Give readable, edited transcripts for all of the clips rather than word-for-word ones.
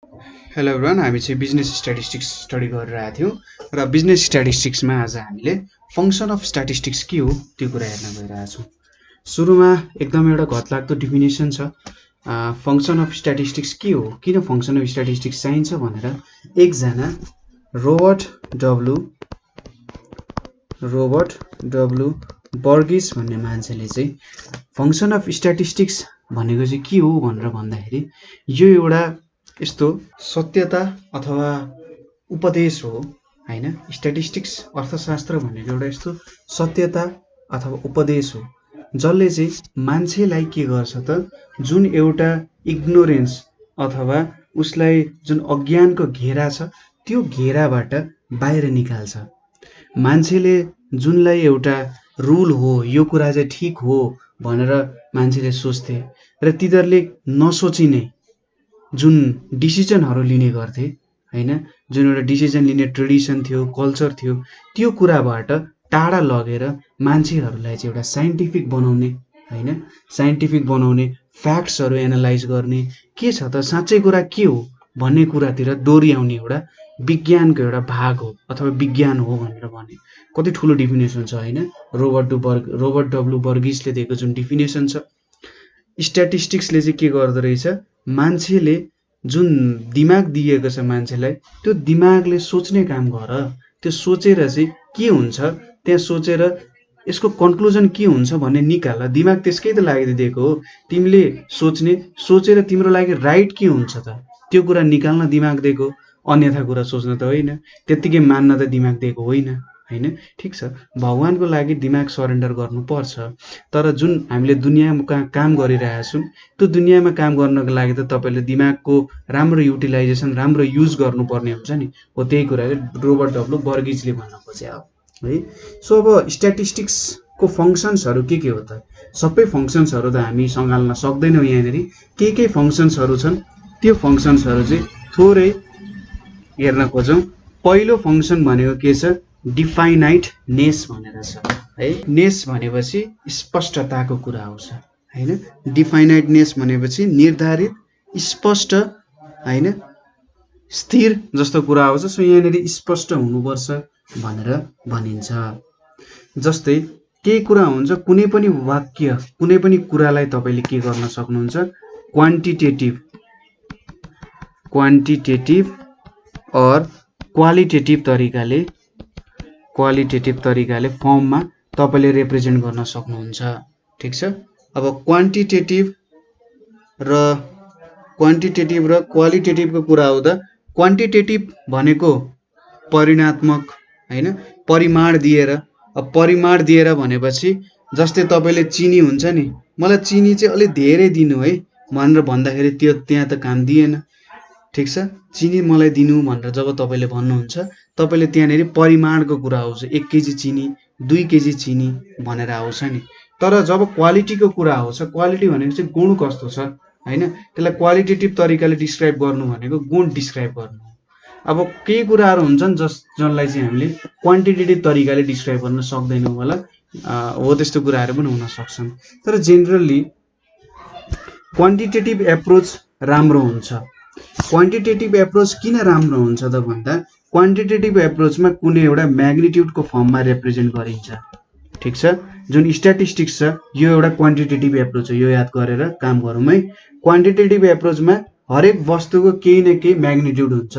Hello everyone, हामी चाहिँ business statistics study गरिरहेको थियौँ र बिजनेस स्ट्याटिस्टिक्समा आज हामीले फङ्सन अफ स्ट्याटिस्टिक्स के हो त्यो कुरा हेर्न गइरहेछौँ। सुरुमा एकदम एउटा घतलाग्दो डिफिनेसन छ। फङ्सन अफ स्ट्याटिस्टिक्स के हो, किन फङ्सन अफ स्ट्याटिस्टिक्स चाहिन्छ भनेर एकजना रोबर्ट डब्लु बर्गिस भन्ने मान्छेले चाहिँ फङ्सन अफ स्ट्याटिस्टिक्स भनेको चाहिँ के हो भनेर भन्दाखेरि यो एउटा यस्तो सत्यता अथवा उपदेश हो हैन। स्ट्याटिस्टिक्स अर्थशास्त्र भनेको एउटा यस्तो सत्यता अथवा उपदेश हो जसले चाहिँ मान्छेलाई के गर्छ त, जुन एउटा इग्नोरेन्स अथवा उसलाई जुन अज्ञानको घेरा छ त्यो घेराबाट बाहिर निकाल्छ। मान्छेले जुनलाई एउटा रुल हो, यो कुरा चाहिँ ठिक हो भनेर मान्छेले सोच्थे र तिनीहरूले नसोचिने जुन डिसिजनहरू लिने गर्थे हैन, जुन एउटा डिसिजन लिने ट्रेडिसन थियो, कल्चर थियो, त्यो कुराबाट टाढा लगेर मान्छेहरूलाई चाहिँ एउटा साइन्टिफिक बनाउने हैन, साइन्टिफिक बनाउने, फ्याक्ट्सहरू एनालाइज गर्ने, के छ त साँच्चै कुरा के हो भन्ने कुरातिर दोहोऱ्याउने एउटा विज्ञानको एउटा भाग हो अथवा विज्ञान हो भनेर भने कति ठुलो डिफिनेसन छ हैन। रोबर्ट डब्लु बर्गिसले दिएको जुन डिफिनेसन छ, स्ट्याटिस्टिक्सले चाहिँ के गर्दो रहेछ, मान्छेले जुन दिमाग दिएको छ मान्छेलाई, त्यो दिमागले सोच्ने काम गर, त्यो सोचेर चाहिँ के हुन्छ त्यहाँ सोचेर यसको कन्क्लुजन के हुन्छ भन्ने निकाल। दिमाग त्यसकै त लागि दिएको हो, तिमीले सोचेर तिम्रो लागि राइट के हुन्छ त त्यो कुरा निकाल्न दिमाग दिएको, अन्यथा कुरा सोच्न त होइन, त्यत्तिकै मान्न त दिमाग दिएको होइन हैन। ठिक छ, भगवानको लागि दिमाग सरेन्डर गर्नुपर्छ, तर जुन हामीले दुनियाँमा काम गरिरहेका छौँ त्यो दुनियाँमा काम गर्नको लागि त तपाईँले दिमागको राम्रो युटिलाइजेसन, राम्रो युज गर्नुपर्ने हुन्छ नि। हो त्यही कुरा रोबर्ट डब्लु बर्गिसले भन्न खोजे है। सो अब स्ट्याटिस्टिक्सको फङ्सन्सहरू के हो त, सबै फङ्सन्सहरू त हामी सँगाल्न सक्दैनौँ यहाँनिर। के फङ्सन्सहरू छन् त्यो फङ्सन्सहरू चाहिँ थोरै हेर्न खोजौँ। पहिलो फङ्सन भनेको के छ, डिफाइनाइटनेस भनेर छ है। नेस भनेपछि स्पष्टताको कुरा आउँछ हैन। डिफाइनाइटनेस भनेपछि निर्धारित, स्पष्ट हैन, स्थिर जस्तो कुरा आउँछ। सो यहाँनिर स्पष्ट हुनुपर्छ भनेर भनिन्छ। जस्तै केही कुरा हुन्छ, कुनै पनि वाक्य, कुनै पनि कुरालाई तपाईँले के गर्न सक्नुहुन्छ, क्वान्टिटेटिभ और क्वालिटेटिभ तरिकाले फर्ममा तपाईँले रिप्रेजेन्ट गर्न सक्नुहुन्छ। ठिक छ। अब क्वान्टिटेटिभ र क्वालिटेटिभको कुरा आउँदा, क्वान्टिटेटिभ भनेको परिमाणात्मक हैन, परिमाण दिएर भनेपछि जस्तै तपाईँले चिनी हुन्छ नि, मलाई चिनी चाहिँ अलि धेरै दिनु है भनेर भन्दाखेरि त्यो त्यहाँ त काम दिएन। ठिक छ, चिनी मलाई दिनु भनेर जब तपाईँले भन्नुहुन्छ, तपाईँले त्यहाँनिर परिमाणको कुरा आउँछ, 1 केजी चिनी, 2 केजी चिनी भनेर आउँछ नि। तर जब क्वालिटीको कुरा आउँछ, क्वालिटी भनेको चाहिँ गुण कस्तो छ हैन, त्यसलाई क्वालिटेटिभ तरिकाले डिस्क्राइब गर्नु भनेको गुण डिस्क्राइब गर्नु। अब केही कुराहरू हुन्छन् जसलाई चाहिँ हामीले क्वान्टिटेटिभ तरिकाले डिस्क्राइब गर्न सक्दैनौँ होला, हो त्यस्तो कुराहरू पनि हुन सक्छन्। तर जेनरली क्वान्टिटेटिभ एप्रोच राम्रो हुन्छ। क्वान्टिटेटिभ एप्रोच किन राम्रो हुन्छ त भन्दा, क्वान्टिटेटिभ एप्रोचमा कुनै एउटा म्याग्निट्युडको फर्ममा रिप्रेजेन्ट गरिन्छ। ठिक छ, जुन स्ट्याटिस्टिक्स छ यो एउटा क्वान्टिटेटिभ एप्रोच हो, यो याद गरेर काम गरौँ है। क्वान्टिटेटिभ एप्रोचमा हरेक वस्तुको केही न केही म्याग्निट्युड हुन्छ।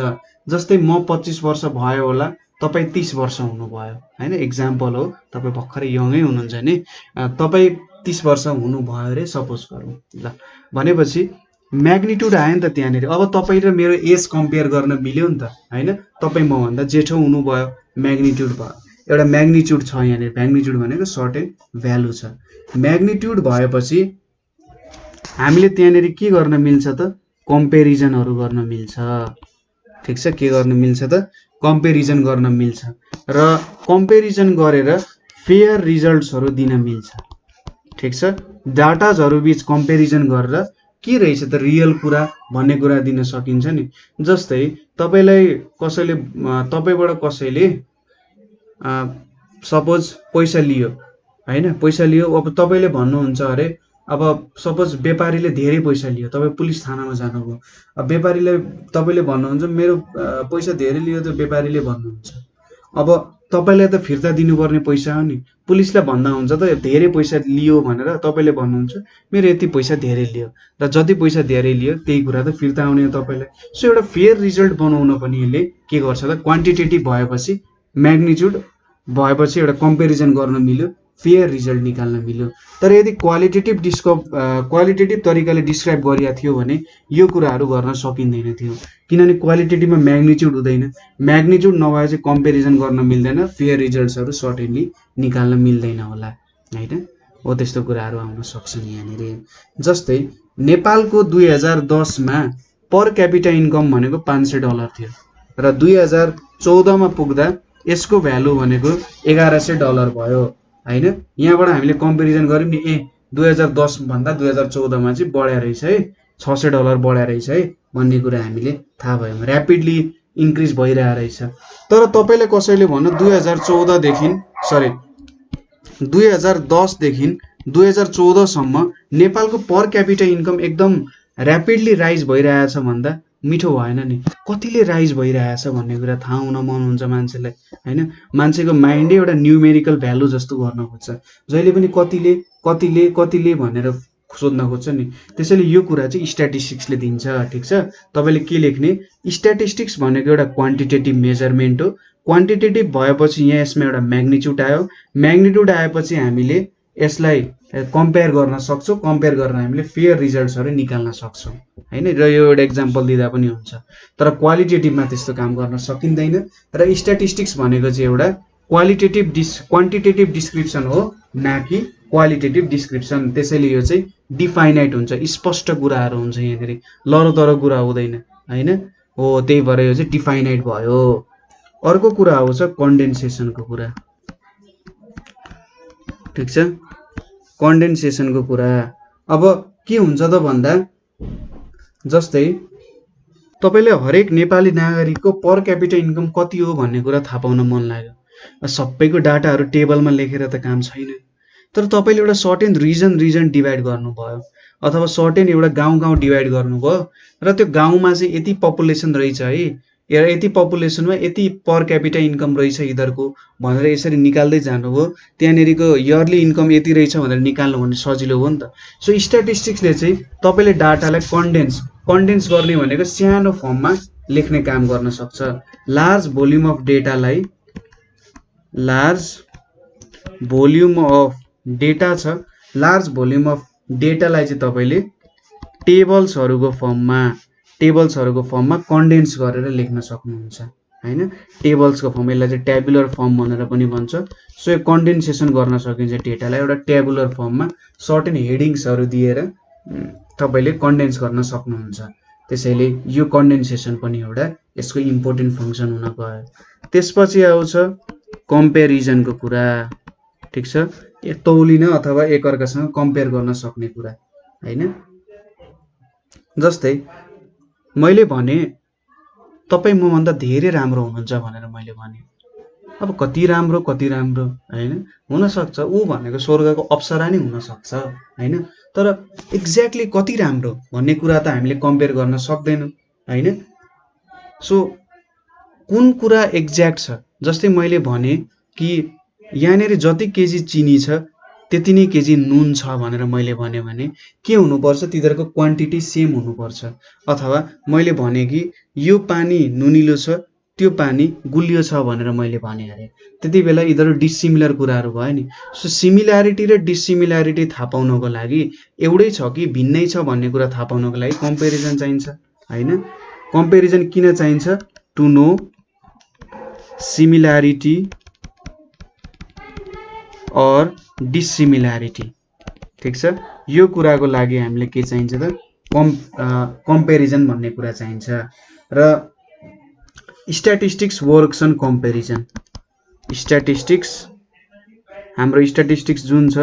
जस्तै म 25 वर्ष भयो होला, तपाईँ 30 वर्ष हुनुभयो हैन, एक्जाम्पल हो, तपाईँ भर्खरै यङै हुनुहुन्छ नि, तपाईँ 30 वर्ष हुनुभयो अरे सपोज गरौँ ल, भनेपछि म्याग्निट्युड आयो नि त त्यहाँनिर। अब तपाईँ र मेरो एज कम्पेयर गर्न मिल्यो नि त हैन, तपाईँ मभन्दा जेठो हुनुभयो, म्याग्निट्युड भयो, एउटा म्याग्निट्युड छ यहाँनिर। म्याग्निट्युड भनेको सर्टेन भ्यालु छ। म्याग्निट्युड भएपछि हामीले त्यहाँनिर के गर्न मिल्छ त, कम्पेरिजनहरू गर्न मिल्छ। ठिक छ, के गर्न मिल्छ त, कम्पेरिजन गर्न मिल्छ र कम्पेरिजन गरेर फेयर रिजल्ट्सहरू दिन मिल्छ। ठिक छ, डाटाजहरू बीच कम्पेरिजन गरेर के रहेछ त रियल कुरा भन्ने कुरा दिन सकिन्छ नि। जस्तै तपाईँबाट कसैले सपोज पैसा लियो हैन, पैसा लियो, अब तपाईँले भन्नुहुन्छ अरे अब सपोज व्यापारीले धेरै पैसा लियो, तपाईँ पुलिस थानामा जानुभयो, अब व्यापारीलाई तपाईँले भन्नुहुन्छ मेरो पैसा धेरै लियो त व्यापारीले भन्नुहुन्छ, अब तपाईँलाई त फिर्ता दिनुपर्ने पैसा हो नि, पुलिसलाई भन्दा हुन्छ त धेरै पैसा लियो भनेर तपाईँले भन्नुहुन्छ मेरो यति पैसा धेरै लियो, र जति पैसा धेरै लियो त्यही कुरा त फिर्ता आउने हो तपाईँलाई। सो एउटा फेयर रिजल्ट बनाउन पनि यसले के गर्छ त, क्वान्टिटेटिभ भएपछि म्याग्निट्युड भएपछि एउटा कम्पेरिजन गर्न मिल्यो, फेयर रिजल्ट निकाल्न मिल्यो। तर यदि क्वालिटेटिभ तरिकाले डिस्क्राइब गरिएको थियो भने यो कुराहरू गर्न सकिँदैन थियो, किनभने क्वालिटेटिभमा म्याग्निट्युड हुँदैन, म्याग्निट्युड नभए चाहिँ कम्पेरिजन गर्न मिल्दैन, फेयर रिजल्ट्सहरू सर्टेनली निकाल्न मिल्दैन होला हैन। हो त्यस्तो कुराहरू आउन सक्छन् यहाँनिर। जस्तै नेपालको 2010 मा पर क्यापिटा इन्कम भनेको $500 थियो र 2014 मा पुग्दा यसको भ्यालु भनेको $1100 भयो हैन। यहाँबाट हामीले कम्पेरिजन गर्यौं नि, 2010 भन्दा 2014 मा चाहिँ बढ्या रहेछ है, $600 बढ्या रहेछ है भन्ने कुरा हामीले थाहा भयो, र्यापिडली इन्क्रिज भइरहेको रहेछ। तर तपाईले कसैले भन्नु 2014 देखि 2010 देखि 2014 सम्म नेपालको पर क्यापिटा इन्कम एकदम र्यापिडली राइज भइरहेछ भन्दा मिठो भएन नि। कतिले राइज भइरहेछ भन्ने कुरा थाहा हुन मन हुन्छ मान्छेलाई हैन। मान्छेको माइन्डै एउटा न्युमेरिकल भ्यालु जस्तो गर्न खोज्छ, जहिले पनि कतिले भनेर सोध्न खोज्छ नि। त्यसैले यो कुरा चाहिँ स्ट्याटिस्टिक्सले दिन्छ, ठीक छ। तपाईले के लेख्ने, स्ट्याटिस्टिक्स भनेको एउटा क्वान्टिटेटिभ मेजरमेन्ट हो। क्वान्टिटेटिभ भएपछि यहाँ यसमा एउटा म्याग्निट्युड आयो, म्याग्निट्युड आएपछि हामीले यसलाई कम्पेयर गर्न सक्छौं, कम्पेयर गरेर हामीले फेयर रिजल्ट्सहरु निकाल्न सक्छौं हैन। र यो एउटा एक्जाम्पल दिँदा पनि हुन्छ, तर क्वालिटेटिभमा त्यस्तो काम गर्न सकिँदैन। र स्ट्याटिस्टिक्स भनेको चाहिँ एउटा क्वान्टिटेटिभ डिस्क्रिप्सन हो, न कि क्वालिटेटिभ डिस्क्रिप्सन। त्यसैले यो चाहिँ डिफाइनाइट हुन्छ, स्पष्ट कुराहरु हुन्छ यहाँनेरि, लरतरो कुरा हुँदैन हैन। हो त्यही भएर यो चाहिँ डिफाइनाइट भयो। अर्को कुरा आउँछ कन्डेन्सेसनको कुरा, ठीक छ। कन्डेन्सेसनको कुरा अब के हुन्छ त भन्दा, जस्तै तपाईले हरेक नेपाली नागरिकको पर क्यापिटा इन्कम कति हो भन्ने कुरा थाहा पाउन मन लाग्यो, सबैको डाटाहरु टेबलमा लेखेर त काम छैन। तर तपाईले एउटा सर्टेन रिजन डिभाइड गर्नुभयो, अथवा सर्टेन एउटा गाउँ डिभाइड गर्नुभयो, र त्यो गाउँमा चाहिँ यति पपुलेसन रहेछ है, यति पपुलेसनमा यति पर क्यापिटा इन्कम रहेछ यिनीहरुको भनेर यसरी निकाल्दै जानुभयो, त्यहाँनेरिको इयरली इन्कम यति रहेछ भनेर निकाल्नु भने सजिलो हो नि त। सो स्ट्याटिस्टिक्सले चाहिँ तपाईले डाटालाई कन्डेन्स गर्ने भनेको सानो फर्ममा लेख्ने काम गर्न सक्छ। लार्ज भोल्युम अफ डेटालाई, लार्ज भोल्युम अफ डेटा छ, लार्ज भोल्युम अफ डेटालाई चाहिँ तपाईले टेबल्सहरुको फर्ममा कन्डेन्स गरेर लेख्न सक्नुहुन्छ हैन। टेबल्सको फर्म, यसलाई चाहिँ ट्याबुलर फर्म भनेर पनि भन्छ। सो यो कन्डेन्सेसन गर्न सकिन्छ डेटालाई एउटा ट्याबुलर फर्ममा सर्टेन हेडिङ्सहरु दिएर तपाईले कन्डेन्स गर्न सक्नुहुन्छ। त्यसैले यो कन्डेन्सेसन पनि एउटा यसको इम्पोर्टेन्ट फंक्सन हुन गयो। त्यसपछि आउँछ कम्पेरिजनको कुरा, ठीक छ। तौलिन अथवा एकअर्कासँग कम्पेयर गर्न सक्ने कुरा हैन। जस्तै मैले भने तपाई मभन्दा धेरै राम्रो हुनुहुन्छ भनेर मैले भने, अब कति राम्रो हैन, हुन सक्छ उ भनेको स्वर्गको अप्सरा नै हुन सक्छ हैन। तर एक्ज्याक्टली कति राम्रो भन्ने कुरा त हामीले कम्पेयर गर्न सक्दैनौं हैन। सो कुन कुरा एक्ज्याक्ट छ, जस्तै मैले भने कि यहाँनेरि जति केजी चिनी छ त्यति नै केजी नुन छ भनेर मैले भने के हुनुपर्छ, तिनीहरुको क्वान्टिटी सेम हुनुपर्छ। अथवा मैले भने कि यो पानी नुनिलो छ, त्यो पानी गुलियो छ भनेर मैले भने अरे, त्यति बेला यिनीहरु डिसिमिलर कुराहरु भयो नि। सो सिमिल्यारिटी र डिसिमिल्यारिटी थाहा पाउनको लागि एउटै छ कि भिन्नै छ भन्ने कुरा थाहा पाउनको लागि कम्पेरिजन चाहिन्छ हैन। कम्पेरिजन किन चाहिन्छ, टु नो सिमिल्यारिटी और डिसिमिल्यारिटी, ठीक छ। यो कुराको लागि हामीले के चाहिन्छ त, कम्पेरिजन भन्ने कुरा चाहिन्छ। र statistics works on comparison, statistics हाम्रो स्ट्याटिस्टिक्स जुन छ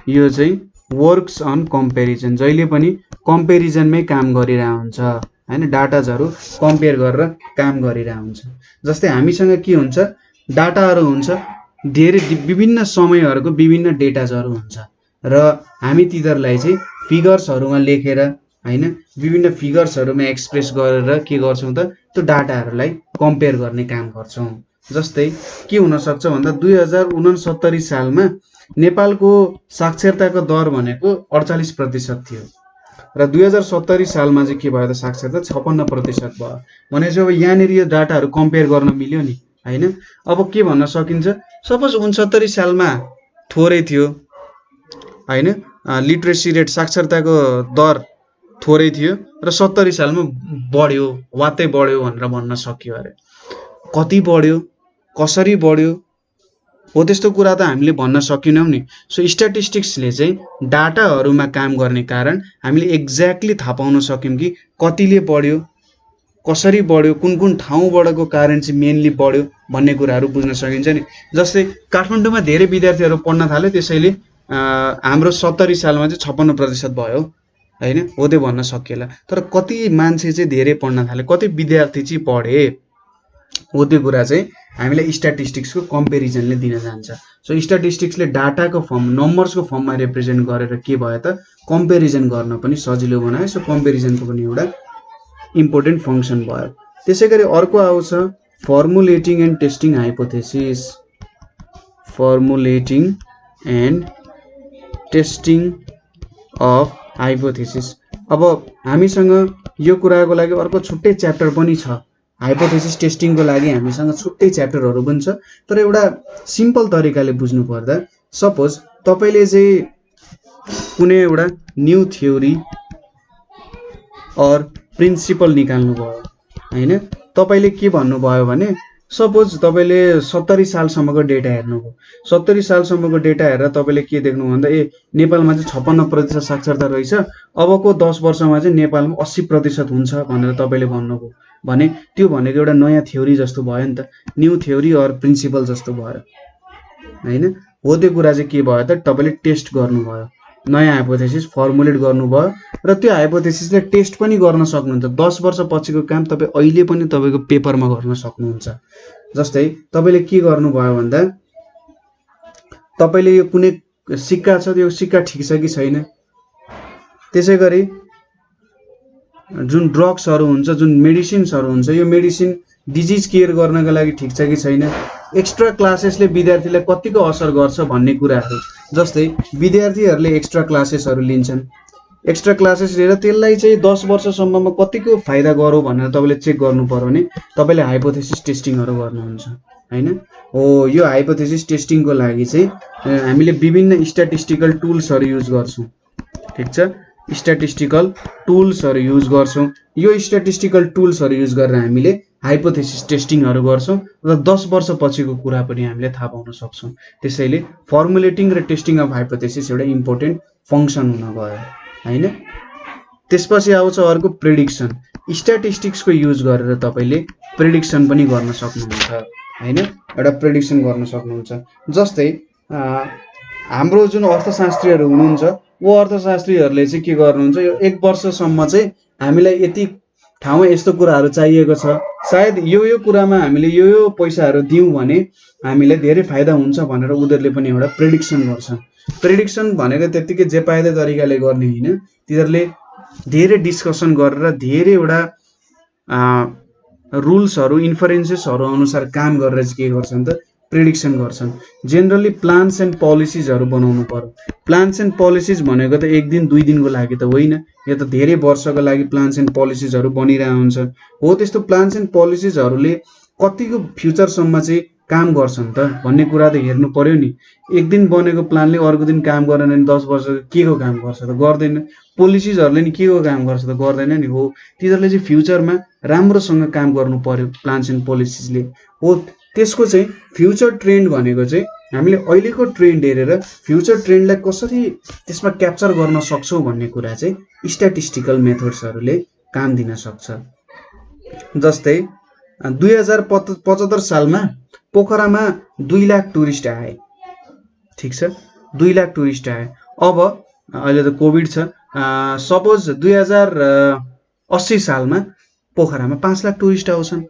यो चाहिँ वर्क्स अन कम्पेरिजन, जहिले पनि कम्पेरिजनमै काम गरिरहेको हुन्छ हैन। डाटाहरु कम्पेयर गरेर काम गरिरहेको हुन्छ। जस्तै हामीसँग के हुन्छ, डाटाहरु हुन्छ, धेरै विभिन्न समयहरुको विभिन्न डेटाहरु हुन्छ र हामी तिनीहरूलाई चाहिँ फिगर्सहरूमा लेखेर हैन विभिन्न फिगर्सहरूमा एक्सप्रेस गरेर के गर्छौं त त्यो डाटाहरूलाई कम्पेयर गर्ने काम गर्छौं। जस्तै के हुन सक्छ भन्दा 2069 सालमा नेपालको साक्षरताको दर भनेको 48% थियो र 2070 सालमा चाहिँ के भयो त साक्षरता 56% भयो। भनेपछि अब यहाँनिर यो डाटाहरू कम्पेयर गर्न मिल्यो नि हैन। अब के भन्न सकिन्छ, सपोज 69 सालमा थोरै थियो हैन, लिटरेसी रेट साक्षरताको दर थोरै थियो र 70 सालमा बढ्यो, वात्तै बढ्यो भनेर भन्न सकियो अरे। कति बढ्यो, कसरी बढ्यो हो त्यस्तो कुरा त हामीले भन्न सकिनौं नि। सो स्ट्याटिस्टिक्सले चाहिँ डाटाहरूमा काम गर्ने कारण हामीले एक्ज्याक्टली थाहा पाउन सक्यौं कि कतिले बढ्यो, कसरी बढ्यो, कुन कुन ठाउँबाटको कारण चाहिँ मेनली बढ्यो भन्ने कुराहरू बुझ्न सकिन्छ नि। जस्तै काठमाडौँमा धेरै विद्यार्थीहरू पढ्न थाले, त्यसैले हाम्रो 70 सालमा चाहिँ 56% भयो हैन, हो त्यो भन्न सकिएला। तर कति मान्छे चाहिँ धेरै पढ्न थाले, कति विद्यार्थी चाहिँ पढे हो त्यो कुरा चाहिँ हामीलाई स्ट्याटिस्टिक्सको कम्पेरिजनले दिन जान्छ। सो स्ट्याटिस्टिक्सले डाटाको फर्म, नम्बर्सको फर्ममा रिप्रेजेन्ट गरेर के भयो त कम्पेरिजन गर्न पनि सजिलो बनायो। सो कम्पेरिजनको पनि एउटा इम्पोर्टेन्ट फंक्सन भयो। त्यसैगरी अर्को आउँछ formulating and testing hypothesis. Formulating and testing of hypothesis. अब हामीसँग यो कुराको लागि अर्को छुट्टै च्याप्टर पनि छ। हाइपोथेसिस टेस्टिङको लागि हामीसँग छुट्टै च्याप्टरहरू पनि छ। तर एउटा सिम्पल तरिकाले बुझ्नु पर्दा, सपोज तपाईले चाहिँ कुनै एउटा न्यू थ्योरी और प्रिन्सिपल निकाल्नु भयो हैन। तपाईले के भन्नुभयो भने सपोज तपाईले 70 सालसम्मको डेटा हेर्नुभयो। 70 सालसम्मको डेटा हेरेर तपाईले के देख्नु भन्दा नेपालमा चाहिँ 56% साक्षरता रहेछ, अबको 10 वर्षमा चाहिँ नेपालमा 80% हुन्छ भनेर तपाईले भन्नुभयो भने त्यो भनेको एउटा नयाँ थ्योरी जस्तो भयो नि त, न्यू थ्योरी और प्रिन्सिपल जस्तो भयो हैन। हो त्यो कुरा चाहिँ के भयो त तपाईले टेस्ट गर्नुभयो, नयाँ हाइपोथेसिस फर्मुलेट गर्नुभयो र त्यो हाइपोथेसिसले टेस्ट पनि गर्न सक्नुहुन्छ। 10 वर्ष पछिको काम तपाई अहिले पनि तपाईको पेपरमा गर्न सक्नुहुन्छ। जस्तै तपाईले के गर्नुभयो भन्दा तपाईले यो कुनै सिक्का छ, त्यो सिक्का ठीक छ कि छैन, त्यसैगरी जुन ड्रग्सहरू हुन्छ, जुन मेडिसिन्सहरू हुन्छ, यो मेडिसिन डिजिज केयर गर्नका लागि ठीक छ कि छैन, एक्स्ट्रा क्लासेसले विद्यार्थीलाई कतिको असर गर्छ भन्ने कुराहरू। जस्तै विद्यार्थीहरूले एक्स्ट्रा क्लासेसहरू लिन्छन्, एक्स्ट्रा क्लासेस लिएर त्यसलाई चाहिँ 10 वर्षसम्ममा कतिको फाइदा गरौँ भनेर तपाईले चेक गर्नु पर्यो भने तपाईले हाइपोथेसिस टेस्टिङहरू गर्नुहुन्छ हैन। हो यो हाइपोथेसिस टेस्टिङको लागि चाहिँ हामीले विभिन्न स्ट्याटिस्टिकल टुल्सहरू युज गर्छौं, ठीक छ, स्ट्याटिस्टिकल टुल्सहरू युज गर्छौं। यो स्ट्याटिस्टिकल टुल्सहरू युज गरेर हामीले हाइपोथेसिस टेस्टिङहरू गर्छौं र 10 वर्ष पछिको कुरा पनि हामीले थाहा पाउन सक्छौं। त्यसैले फर्मुलेटिङ र टेस्टिङ अफ हाइपोथेसिस एउटा इम्पोर्टेन्ट फंक्सन हुन गयो हैन। त्यसपछि आउँछ अर्को प्रेडिक्सन। स्ट्याटिस्टिक्सको युज गरेर तपाईले प्रेडिक्सन पनि गर्न सक्नुहुन्छ हैन, एउटा प्रेडिक्सन गर्न सक्नुहुन्छ। जस्तै हाम्रो जुन अर्थशास्त्रीहरू हुनुहुन्छ, वो अर्थशास्त्रीहरूले चाहिँ के गर्नुहुन्छ, यो 1 वर्षसम्म चाहिँ हामीलाई यति ठाउँमा यस्तो कुराहरू चाहिएको छ, सायद यो कुरामा हामीले यो पैसाहरू दियौं भने हामीलाई धेरै फाइदा हुन्छ भनेर उनीहरूले पनि एउटा प्रेडिक्सन गर्छन्। प्रेडिक्सन भनेको त्यतिकै जे पाएदै तरिकाले गर्ने हैन, तिनीहरूले धेरै डिस्कसन गरेर धेरैवटा रुल्सहरू इन्फरेन्सेसहरू अनुसार काम गरेर चाहिँ के गर्छन् त प्रेडिक्सन गर्छन्। जेनरली प्लान्स एन्ड पोलिसीजहरू बनाउनु पर्यो। प्लान्स एन्ड पोलिसीज भनेको त 1 दिन 2 दिनको लागि त होइन, यो त धेरै वर्षको लागि प्लान्स एन्ड पोलिसीजहरू बनिरहेको हुन्छ। हो त्यस्तो प्लान्स एन्ड पोलिसीजहरूले कतिको फ्युचरसम्म चाहिँ काम गर्छन् त भन्ने कुरा त हेर्नु पर्यो नि। 1 दिन बनेको प्लानले अर्को दिन काम गरेन भने 10 वर्ष के को काम गर्छ त, गर्दैन। पोलिसीजहरूले नि के को काम गर्छ त, गर्दैन नि। हो तिनीहरूले चाहिँ फ्युचरमा राम्रोसँग काम गर्नु पर्यो प्लान्स एन्ड पोलिसीजले। हो त्यसको चाहिँ फ्युचर ट्रेन्ड भनेको चाहिँ हामीले अहिलेको ट्रेन्ड हेरेर फ्युचर ट्रेन्डलाई कसरी त्यसमा क्याप्चर गर्न सक्छौं भन्ने कुरा चाहिँ स्ट्याटिस्टिकल मेथड्सहरूले काम दिन सक्छ। जस्तै 2075 सालमा पोखरामा 2 लाख टुरिस्ट आए, ठीक छ, 2 लाख टुरिस्ट आए। अब अहिले त कोभिड छ, सपोज 2080 सालमा पोखरामा 5 लाख टुरिस्ट आउँछन्।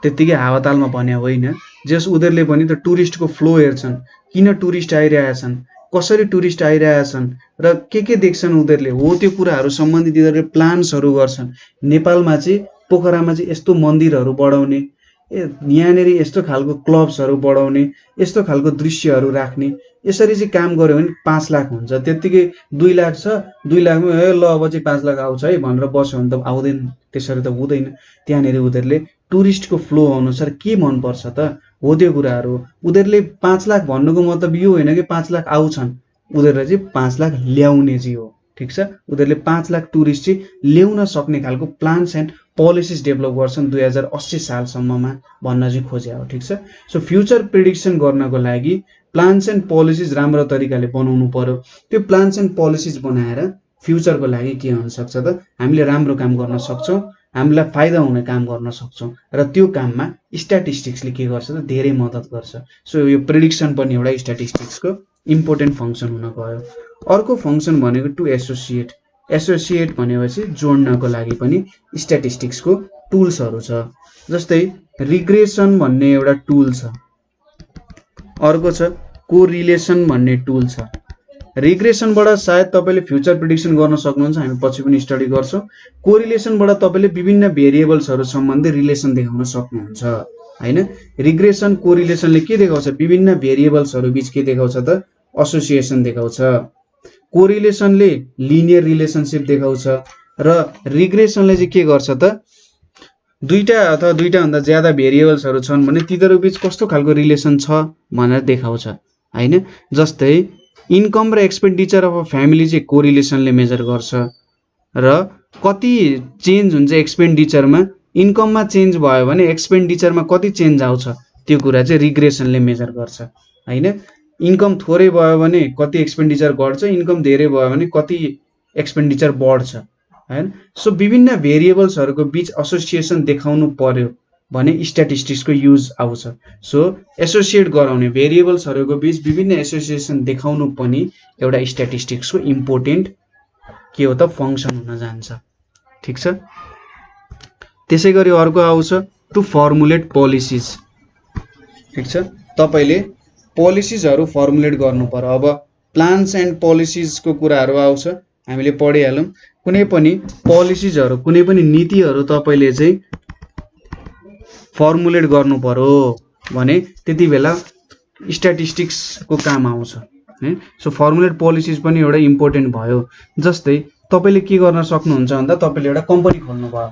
त्यतिकै हावातालमा भने होइन, जस उनीहरूले पनि त टुरिस्टको फ्लो हेर्छन्, किन टुरिस्ट आइरहेछन्, कसरी टुरिस्ट आइरहेछन् र के देख्छन् उनीहरूले, हो त्यो कुराहरू सम्बन्धित यिनीहरूले प्लान्सहरू गर्छन्। नेपालमा चाहिँ पोखरामा चाहिँ यस्तो मन्दिरहरू बढाउने, यहाँनिर यस्तो खालको क्लब्सहरू बढाउने, यस्तो खालको दृश्यहरू राख्ने, यसरी चाहिँ काम गर्यो भने 5 लाख हुन्छ। त्यत्तिकै 2 लाख छ, 2 लाखमा ल अब चाहिँ 5 लाख आउँछ है भनेर बस्यो भने त आउँदैन, त्यसरी त हुँदैन। त्यहाँनिर उनीहरूले टुरिस्टको फ्लो अनुसार के मनपर्छ त, हो त्यो कुराहरू। उनीहरूले 5 लाख भन्नुको मतलब यो होइन कि 5 लाख आउँछन्, उनीहरूलाई चाहिँ 5 लाख ल्याउने चाहिँ हो। ठिक छ, उनीहरूले 5 लाख टुरिस्ट चाहिँ ल्याउन सक्ने खालको प्लान्स एन्ड पोलिसिज डेभलप गर्छन् 2080 सालसम्ममा भन्न चाहिँ खोजे हो। ठिक छ, सो फ्युचर प्रिडिक्सन गर्नको लागि प्लान्स एन्ड पोलिसिज राम्रो तरिकाले बनाउनु पर्यो। त्यो प्लान्स एन्ड पोलिसिज बनाएर फ्युचरको लागि के हुन सक्छ त, हामीले राम्रो काम गर्न सक्छौँ, हामीलाई फाइदा हुने काम गर्न सक्छौँ, र त्यो काममा स्ट्याटिस्टिक्सले के गर्छ त, धेरै मद्दत गर्छ। सो यो प्रिडिक्सन पनि एउटा स्ट्याटिस्टिक्सको इम्पोर्टेन्ट फङ्सन हुन गयो। अर्को फङ्सन भनेको टु एसोसिएट। एसोसिएट भनेपछि जोड्नको लागि पनि स्ट्याटिस्टिक्सको टुल्सहरू छ। जस्तै रिग्रेसन भन्ने एउटा टुल छ, अर्को छ कोरिलेसन भन्ने टुल छ। रिग्रेसनबाट सायद तपाईँले फ्युचर प्रिडिक्सन गर्न सक्नुहुन्छ, हामी पछि पनि स्टडी गर्छौँ। कोरिलेसनबाट तपाईँले विभिन्न भेरिएबल्सहरू सम्बन्धी रिलेसन देखाउन सक्नुहुन्छ हैन। रिग्रेसन कोरिलेसनले के देखाउँछ, विभिन्न भेरिएबल्सहरू बीच के देखाउँछ त, एसोसिएसन देखाउँछ। कोरिलेसनले लिनियर रिलेसनशिप देखाउँछ र रिग्रेसनले चाहिँ के गर्छ त, दुईटा अथवा दुईटा भन्दा ज्यादा भेरिएबल्सहरू छन् भने तिनीहरू बीच कस्तो खालको रिलेसन छ भनेर देखाउँछ हैन। जस्तै इन्कम र एक्सपेन्डिचर अफ अ फ्यामिली चाहिँ कोरिलेसनले मेजर गर्छ, र कति चेन्ज हुन्छ एक्सपेन्डिचरमा, इन्कममा चेन्ज भयो भने एक्सपेन्डिचरमा कति चेन्ज आउँछ त्यो कुरा चाहिँ रिग्रेसनले मेजर गर्छ हैन। इन्कम थोरै भयो भने कति एक्सपेन्डिचर घट्छ, इन्कम धेरै भयो भने कति एक्सपेन्डिचर बढ्छ हैन। सो विभिन्न भेरिएबल्सहरूको बीच एसोसिएसन देखाउनु पर्यो भने स्ट्याटिस्टिक्सको युज आउँछ। सो एसोसिएट गराउने, भेरिएबल्सहरूको बीच विभिन्न एसोसिएसन देखाउनु पनि एउटा स्ट्याटिस्टिक्सको इम्पोर्टेन्ट के हो त, फङ्सन हुन जान्छ। ठिक छ, त्यसै गरी अर्को आउँछ टु फर्मुलेट पोलिसिज। ठिक छ, तपाईँले पोलिसिजहरू फर्मुलेट गर्नु पर्यो। अब प्लान्स एन्ड पोलिसिजको कुराहरू आउँछ, हामीले पढिहालौँ। कुनै पनि पोलिसिजहरू, कुनै पनि नीतिहरू तपाईँले चाहिँ फर्मुलेट गर्नु पर्यो भने त्यति बेला स्ट्याटिस्टिक्सको काम आउँछ है। सो फर्मुलेट पोलिसिज पनि एउटा इम्पोर्टेन्ट भयो। जस्तै तपाईँले के गर्न सक्नुहुन्छ भन्दा, तपाईँले एउटा कम्पनी खोल्नु भयो,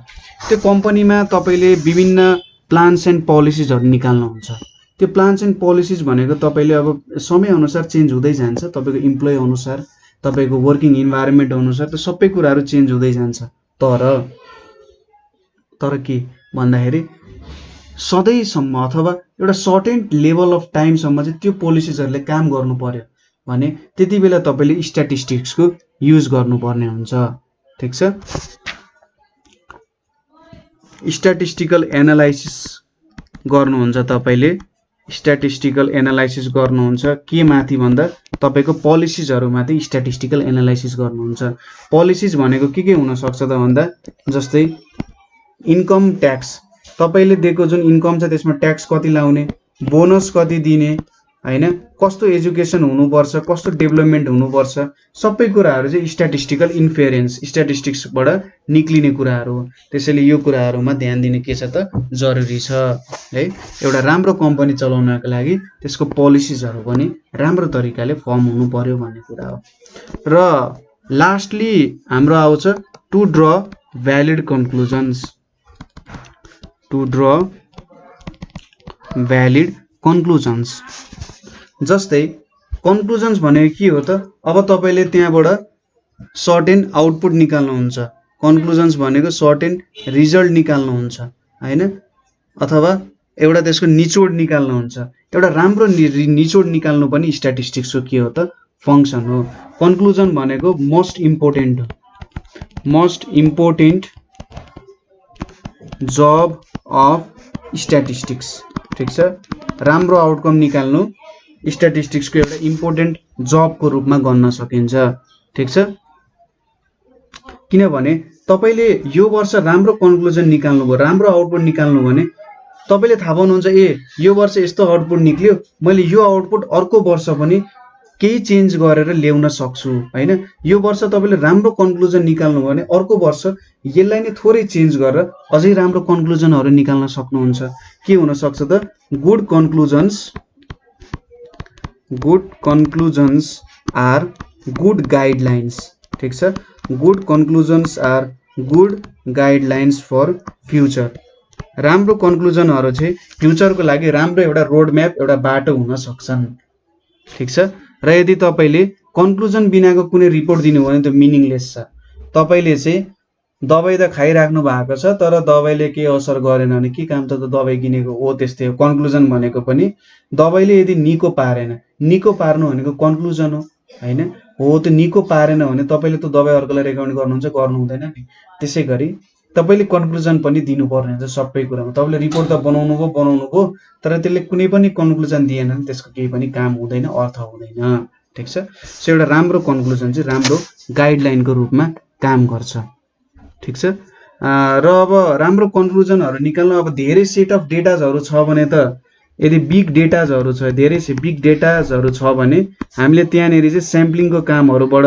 त्यो कम्पनीमा तपाईँले विभिन्न प्लान्स एन्ड पोलिसिजहरू निकाल्नुहुन्छ। त्यो प्लान्स एन्ड पोलिसिज भनेको तपाईँले अब समयअनुसार चेन्ज हुँदै जान्छ, तपाईँको इम्प्लोइ अनुसार, तपाईँको वर्किङ इन्भाइरोमेन्ट अनुसार त्यो सबै कुराहरू चेन्ज हुँदै जान्छ। तर के भन्दाखेरि सधैँसम्म अथवा एउटा सर्टेन लेभल अफ टाइमसम्म चाहिँ त्यो पोलिसिजहरूले काम गर्नु पर्यो भने त्यति बेला तपाईँले स्ट्याटिस्टिक्सको युज गर्नुपर्ने हुन्छ। ठिक छ, स्ट्याटिस्टिकल एनालाइसिस गर्नुहुन्छ, तपाईँले स्ट्याटिस्टिकल एनालाइसिस गर्नुहुन्छ के माथि भन्दा, तपाईँको पोलिसिजहरूमाथि स्ट्याटिस्टिकल एनालाइसिस गर्नुहुन्छ। पोलिसिज भनेको के हुन सक्छ त भन्दा, जस्तै इन्कम ट्याक्स, तपाईँले दिएको जुन इन्कम छ त्यसमा ट्याक्स कति लाउने, बोनस कति दिने हैन, कस्तो एजुकेसन हुनुपर्छ, कस्तो डेभलपमेन्ट हुनुपर्छ, सबै कुराहरू चाहिँ स्ट्याटिस्टिकल इन्फेरेन्स, स्ट्याटिस्टिक्सबाट निक्लिने कुराहरू हो। त्यसैले यो कुराहरूमा ध्यान दिने के छ त, जरुरी छ है। एउटा राम्रो कम्पनी चलाउनको लागि त्यसको पोलिसिजहरू पनि राम्रो तरिकाले फर्म हुनु पर्यो भन्ने कुरा हो। र लास्टली हाम्रो आउँछ to draw valid conclusions. To draw valid conclusions, जस्तै कन्क्लुजन्स भनेको के हो त, अब तपाईँले त्यहाँबाट सर्टेन आउटपुट निकाल्नुहुन्छ, कन्क्लुजन्स भनेको सर्टेन रिजल्ट निकाल्नुहुन्छ हैन, अथवा एउटा त्यसको निचोड निकाल्नुहुन्छ। एउटा राम्रो निचोड निकाल्नु पनि स्ट्याटिस्टिक्सको के हो त, फङ्सन हो। कन्क्लुजन भनेको most important job of statistics. ठिक छ, राम्रो आउटकम निकाल्नु स्ट्याटिस्टिक्सको एउटा इम्पोर्टेन्ट जबको रूपमा गर्न सकिन्छ। ठिक छ, किनभने तपाईँले यो वर्ष राम्रो कन्क्लुजन निकाल्नुभयो, राम्रो आउटपुट निकाल्नु भने तपाईँले थाहा पाउनुहुन्छ, ए यो वर्ष यस्तो आउटपुट निक्ल्यो, मैले यो आउटपुट अर्को वर्ष पनि केही चेन्ज गरेर ल्याउन सक्छु हैन। यो वर्ष तपाईले राम्रो कन्क्लुजन निकाल्नु भयो भने अर्को वर्ष यसलाई नै थोरै चेन्ज गरेर अझै राम्रो कन्क्लुजनहरु निकाल्न सक्नुहुन्छ। के हुन सक्छ त good conclusions are good guidelines. ठीक छ, good conclusions are good guidelines for future. राम्रो कन्क्लुजनहरु चाहिँ फ्युचरको लागि राम्रो एउटा रोड म्याप एउटा बाटो हुन सक्छन्। ठीक छ, र यदि तपाईले कन्क्लुजन बिनाको कुनै रिपोर्ट दिनु भयो भने त्यो मिनिङलेस छ। तपाईले चाहिँ दबाई त खाइराख्नु भएको छ तर दबाईले के असर गरेन भने के काम त दबाई किनेको हो। त्यस्तै हो कन्क्लुजन भनेको पनि। दबाईले यदि निको पारेन, निको पार्नु भनेको कन्क्लुजन हो हैन। हो त्यो निको पारेन भने तपाईले त्यो दबाई अर्कोलाई रेकमेन्ड गर्नुहुन्छ, गर्नु हुँदैन नि। त्यसैगरी तपाईले कन्क्लुजन पनि दिनुपर्ने हुन्छ सबै कुरामा। तपाईले रिपोर्ट त बनाउनु भो तर त्यसले कुनै पनि कन्क्लुजन दिएन भने त्यसको केही पनि काम हुँदैन, अर्थ हुँदैन। ठीक छ, सो एउटा राम्रो कन्क्लुजन चाहिँ राम्रो गाइडलाइनको रूपमा काम गर्छ। ठीक छ, र अब राम्रो कन्क्लुजनहरु निकाल्न अब धेरै सेट अफ डेटाजहरु छ भने त यदि बिग डेटाजहरु छ, धेरै बिग डेटाजहरु छ भने हामीले त्यहाँनेरि चाहिँ स्याम्पलिङको कामहरुबाट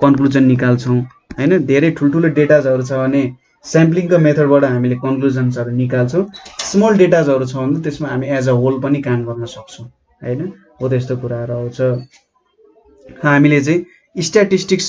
कन्क्लुजन निकाल्छौं हैन। धेरै ठुलठुलो डेटाजहरु छ भने स्याम्पलिङको मेथडबाट हामीले कन्क्लुजन्सहरु निकाल्छौं। स्मल डेटाजहरु छ भने त्यसमा हामी एज अ होल पनि काम गर्न सक्छौं हैन। हो त्यस्तो कुराहरु आउँछ। हामीले चाहिँ स्ट्याटिस्टिक्स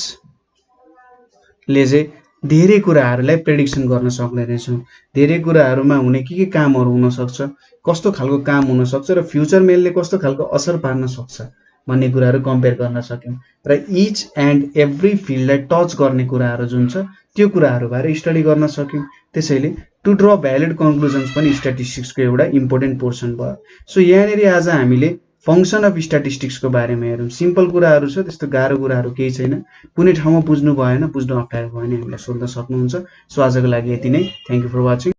ले चाहिँ धेरै कुराहरुलाई प्रेडिक्सन गर्न सक्ने रहेछौं। धेरै कुराहरुमा हुने के कामहरु हुन सक्छ, कस्तो खालको काम हुन सक्छ र फ्युचरमा यसले कस्तो खालको असर पार्न सक्छ भन्ने कुराहरु कम्पेयर गर्न सक्यौं। र इच एन्ड एभ्री फिल्डलाई टच गर्ने कुराहरु जुन छ त्यो कुराहरु बारे स्टडी गर्न सक्यौं। त्यसैले टु ड्र भ्यालिड कन्क्लुजन्स पनि स्ट्याटिस्टिक्सको एउटा इम्पोर्टेन्ट पोर्सन भयो। सो यहाँनेरि आज हामीले फंक्सन अफ स्ट्याटिस्टिक्सको बारेमा हेरौं। सिम्पल कुराहरु छ, त्यस्तो गाह्रो कुराहरु केही छैन। कुनै ठाउँमा बुझ्नु भएन, बुझ्नु अप्ठ्यारो भयो भने हामीलाई सोध्न सक्नुहुन्छ। सो आजको लागि यति नै। Thank you for watching.